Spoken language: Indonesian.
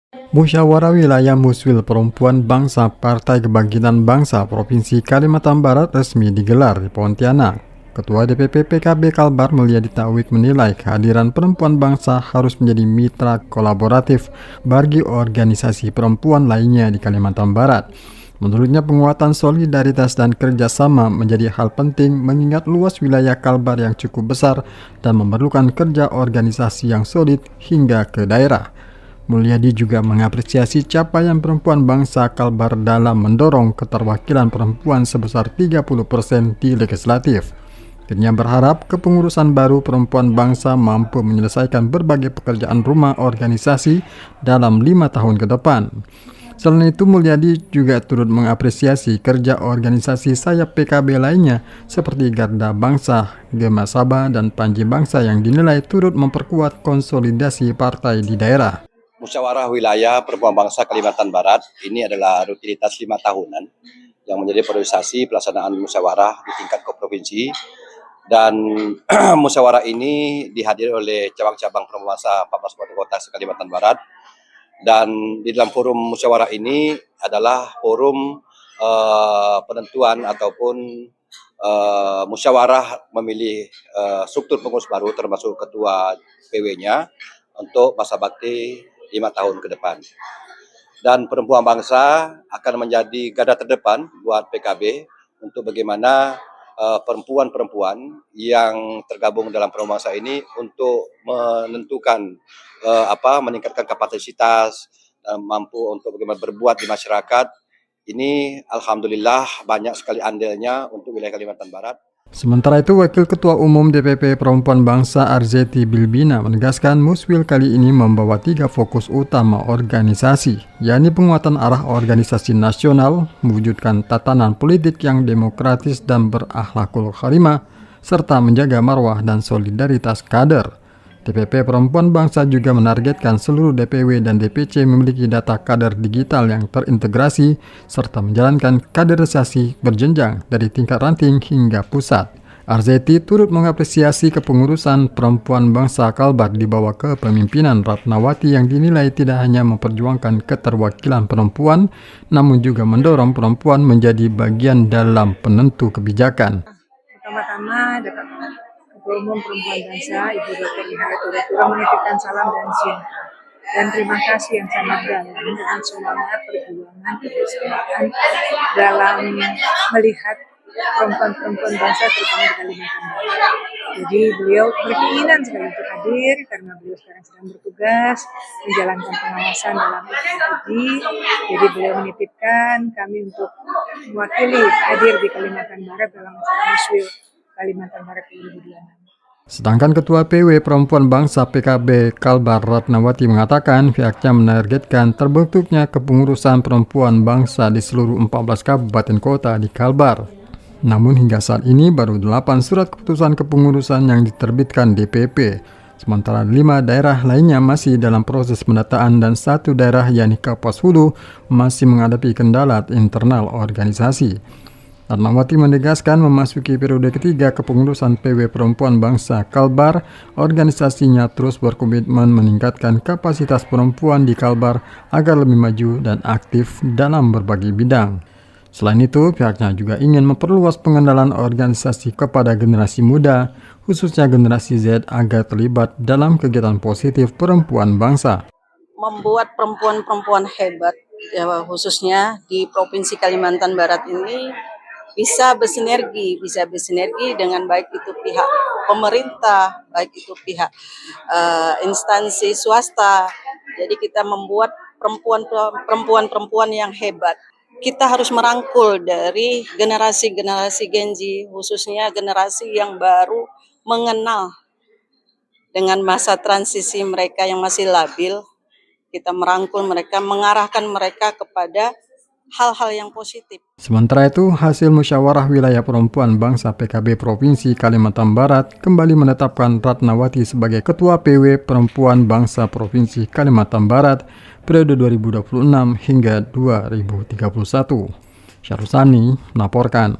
Musyawarah Wilayah Muswil Perempuan Bangsa Partai Kebangkitan Bangsa Provinsi Kalimantan Barat resmi digelar di Pontianak. Ketua DPP PKB Kalbar Mulyadi Ta'wik menilai kehadiran perempuan bangsa harus menjadi mitra kolaboratif bagi organisasi perempuan lainnya di Kalimantan Barat. Menurutnya penguatan solidaritas dan kerjasama menjadi hal penting mengingat luas wilayah Kalbar yang cukup besar dan memerlukan kerja organisasi yang solid hingga ke daerah. Mulyadi juga mengapresiasi capaian perempuan bangsa Kalbar dalam mendorong keterwakilan perempuan sebesar 30% di legislatif. Dirinya berharap kepengurusan baru perempuan bangsa mampu menyelesaikan berbagai pekerjaan rumah organisasi dalam 5 tahun ke depan. Selain itu, Mulyadi juga turut mengapresiasi kerja organisasi sayap PKB lainnya seperti Garda Bangsa, Gema Sabah, dan Panji Bangsa yang dinilai turut memperkuat konsolidasi partai di daerah. Musyawarah Wilayah Perempuan Bangsa Kalimantan Barat ini adalah rutinitas 5 tahunan yang menjadi priorisasi pelaksanaan musyawarah di tingkat provinsi, dan musyawarah ini dihadiri oleh cabang-cabang perempuan bangsa 14 kota Kalimantan Barat, dan di dalam forum musyawarah ini adalah forum penentuan ataupun musyawarah memilih struktur pengurus baru termasuk ketua PW-nya untuk masa bakti 5 tahun ke depan. Dan perempuan bangsa akan menjadi garda terdepan buat PKB untuk bagaimana perempuan-perempuan yang tergabung dalam perempuan bangsa ini untuk menentukan meningkatkan kapasitas, mampu untuk bagaimana berbuat di masyarakat. Ini alhamdulillah banyak sekali andilnya untuk wilayah Kalimantan Barat. Sementara itu, Wakil Ketua Umum DPP Perempuan Bangsa Arzeti Bilbina menegaskan Muswil kali ini membawa 3 fokus utama organisasi, yakni penguatan arah organisasi nasional, mewujudkan tatanan politik yang demokratis dan berakhlakul karimah, serta menjaga marwah dan solidaritas kader. DPP Perempuan Bangsa juga menargetkan seluruh DPW dan DPC memiliki data kader digital yang terintegrasi serta menjalankan kaderisasi berjenjang dari tingkat ranting hingga pusat. Arzeti turut mengapresiasi kepengurusan perempuan bangsa Kalbar di bawah kepemimpinan Ratnawati yang dinilai tidak hanya memperjuangkan keterwakilan perempuan, namun juga mendorong perempuan menjadi bagian dalam penentu kebijakan. Pertama-tama dapat Ketua Umum Perempuan Bangsa, Ibu Dr. Ihayatul menitipkan salam dan cinta dan terima kasih yang sangat dalam dengan semangat perjuangan kebersamaan dalam melihat perempuan-perempuan bangsa terutama di Kalimantan Barat. Jadi beliau berkeinginan sekali untuk hadir karena beliau sekarang sedang bertugas menjalankan pengawasan dalam ibadah haji. Jadi beliau menitipkan kami untuk mewakili hadir di Kalimantan Barat dalam acara Muswil Kalimantan Barat 2026. Sedangkan Ketua PW Perempuan Bangsa PKB Kalbar Ratnawati mengatakan pihaknya menargetkan terbentuknya kepengurusan perempuan bangsa di seluruh 14 kabupaten kota di Kalbar. Namun hingga saat ini baru 8 surat keputusan kepengurusan yang diterbitkan DPP, sementara 5 daerah lainnya masih dalam proses pendataan dan 1 daerah yakni Kapuas Hulu masih menghadapi kendala internal organisasi. Ratnawati menegaskan memasuki periode ketiga kepengurusan PW Perempuan Bangsa Kalbar, organisasinya terus berkomitmen meningkatkan kapasitas perempuan di Kalbar agar lebih maju dan aktif dalam berbagai bidang. Selain itu, pihaknya juga ingin memperluas pengenalan organisasi kepada generasi muda, khususnya generasi Z agar terlibat dalam kegiatan positif perempuan bangsa. Membuat perempuan-perempuan hebat, ya, khususnya di Provinsi Kalimantan Barat ini bisa bersinergi dengan baik itu pihak pemerintah, baik itu pihak instansi swasta. Jadi kita membuat perempuan-perempuan yang hebat. Kita harus merangkul dari generasi-generasi Gen Z, khususnya generasi yang baru mengenal dengan masa transisi mereka yang masih labil. Kita merangkul mereka, mengarahkan mereka kepada hal-hal yang positif. Sementara itu, hasil musyawarah wilayah perempuan bangsa PKB Provinsi Kalimantan Barat kembali menetapkan Ratnawati sebagai Ketua PW Perempuan Bangsa Provinsi Kalimantan Barat periode 2026 hingga 2031. Syahrusani melaporkan.